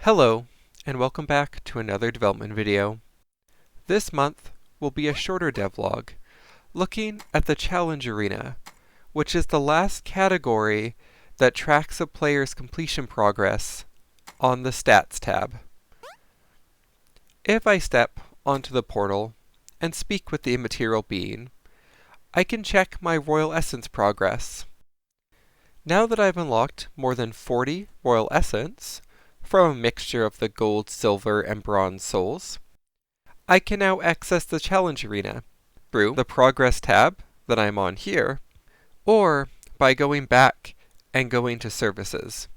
Hello, and welcome back to another development video. This month will be a shorter devlog, looking at the challenge arena, which is the last category that tracks a player's completion progress on the Stats tab. If I step onto the portal and speak with the immaterial being, I can check my Royal Essence progress. Now that I've unlocked more than 40 Royal Essence, from a mixture of the gold, silver, and bronze souls, I can now access the challenge arena through the progress tab that I'm on here, or by going back and going to services.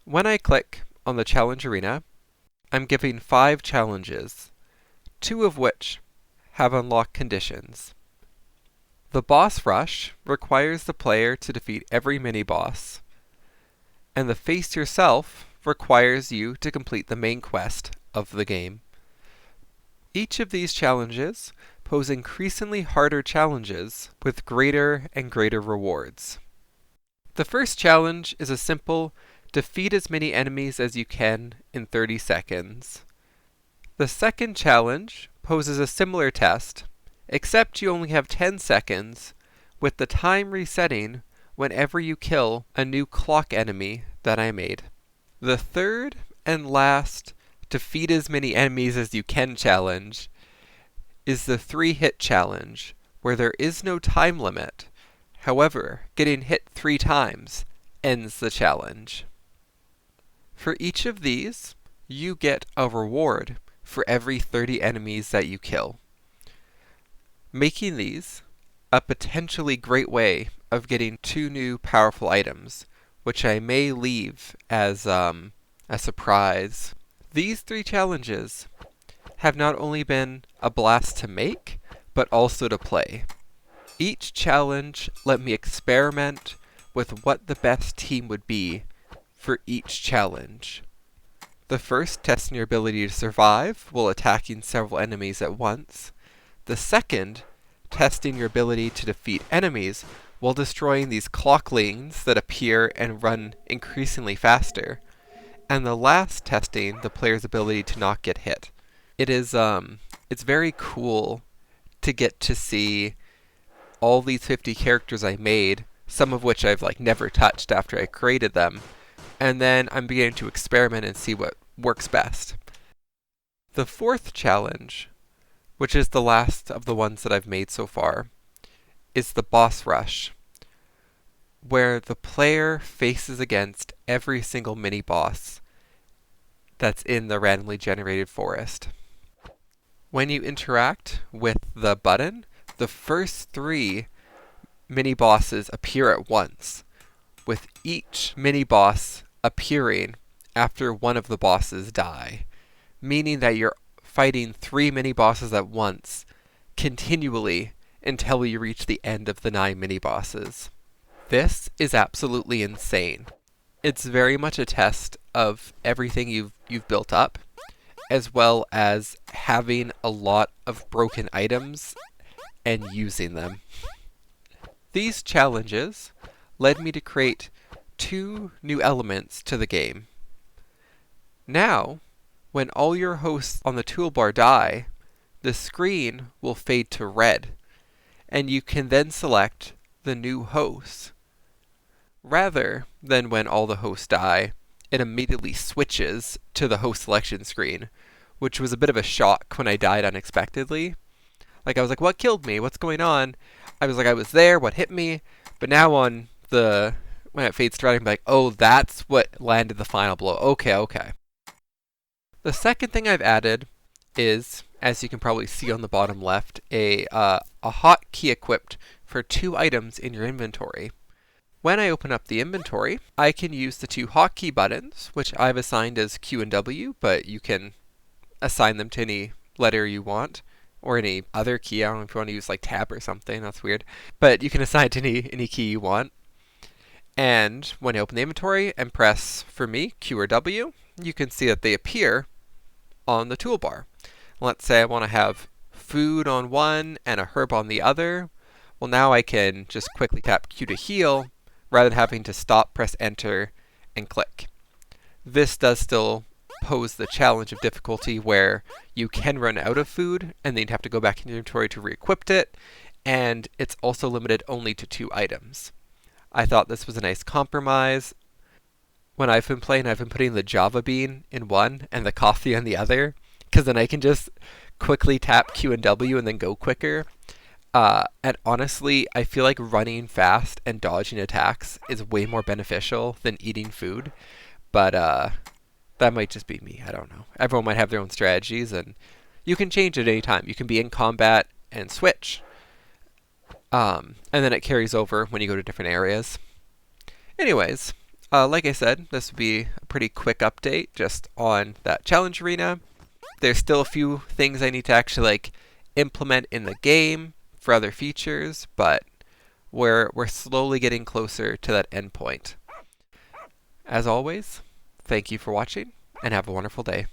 When I click on the challenge arena, I'm given 5 challenges, 2 of which have unlocked conditions. The boss rush requires the player to defeat every mini-boss, and the Face Yourself requires you to complete the main quest of the game. Each of these challenges pose increasingly harder challenges with greater and greater rewards. The first challenge is a simple, defeat as many enemies as you can in 30 seconds. The second challenge poses a similar test, except you only have 10 seconds, with the time resetting whenever you kill a new clock enemy that I made. The third and last defeat as many enemies as you can challenge is the 3-hit challenge, where there is no time limit. However, getting hit 3 times ends the challenge. For each of these, you get a reward for every 30 enemies that you kill, making these a potentially great way of getting 2 new powerful items, which I may leave as a surprise. These 3 challenges have not only been a blast to make, but also to play. Each challenge let me experiment with what the best team would be for each challenge. The first, testing your ability to survive while attacking several enemies at once. The second, testing your ability to defeat enemies while destroying these clocklings that appear and run increasingly faster. And the last, testing the player's ability to not get hit. It's very cool to get to see all these 50 characters I made, some of which I've never touched after I created them, and then I'm beginning to experiment and see what works best. The fourth challenge, which is the last of the ones that I've made so far, is the boss rush, where the player faces against every single mini-boss that's in the randomly generated forest. When you interact with the button, the first 3 mini-bosses appear at once, with each mini-boss appearing after one of the bosses die, meaning that you're fighting 3 mini-bosses at once, continually, until you reach the end of the 9 mini-bosses. This is absolutely insane. It's very much a test of everything you've built up, as well as having a lot of broken items and using them. These challenges led me to create 2 new elements to the game. Now, when all your hosts on the toolbar die, the screen will fade to red, and you can then select the new host. Rather than when all the hosts die, it immediately switches to the host selection screen, which was a bit of a shock when I died unexpectedly. I was like, what killed me? What's going on? I was like, I was there, what hit me? But now when it fades to red, I'm like, oh, that's what landed the final blow. Okay. The second thing I've added is, as you can probably see on the bottom left, a hotkey equipped for 2 items in your inventory. When I open up the inventory, I can use the 2 hotkey buttons, which I've assigned as Q and W, but you can assign them to any letter you want, or any other key. I don't know if you want to use tab or something, that's weird. But you can assign it to any key you want. And when I open the inventory and press, for me, Q or W, you can see that they appear on the toolbar. Let's say I want to have food on one and a herb on the other. Well, now I can just quickly tap Q to heal, rather than having to stop, press enter, and click. This does still pose the challenge of difficulty where you can run out of food and then you'd have to go back in your inventory to re-equip it, and it's also limited only to 2 items. I thought this was a nice compromise. When I've been playing, I've been putting the Java bean in one and the coffee on the other, because then I can just quickly tap Q and W and then go quicker. And honestly, I feel like running fast and dodging attacks is way more beneficial than eating food. But that might just be me. I don't know. Everyone might have their own strategies, and you can change at any time. You can be in combat and switch. And then it carries over when you go to different areas. Anyways, like I said, this would be a pretty quick update just on that challenge arena. There's still a few things I need to actually implement in the game for other features, but we're slowly getting closer to that endpoint. As always, thank you for watching, and have a wonderful day.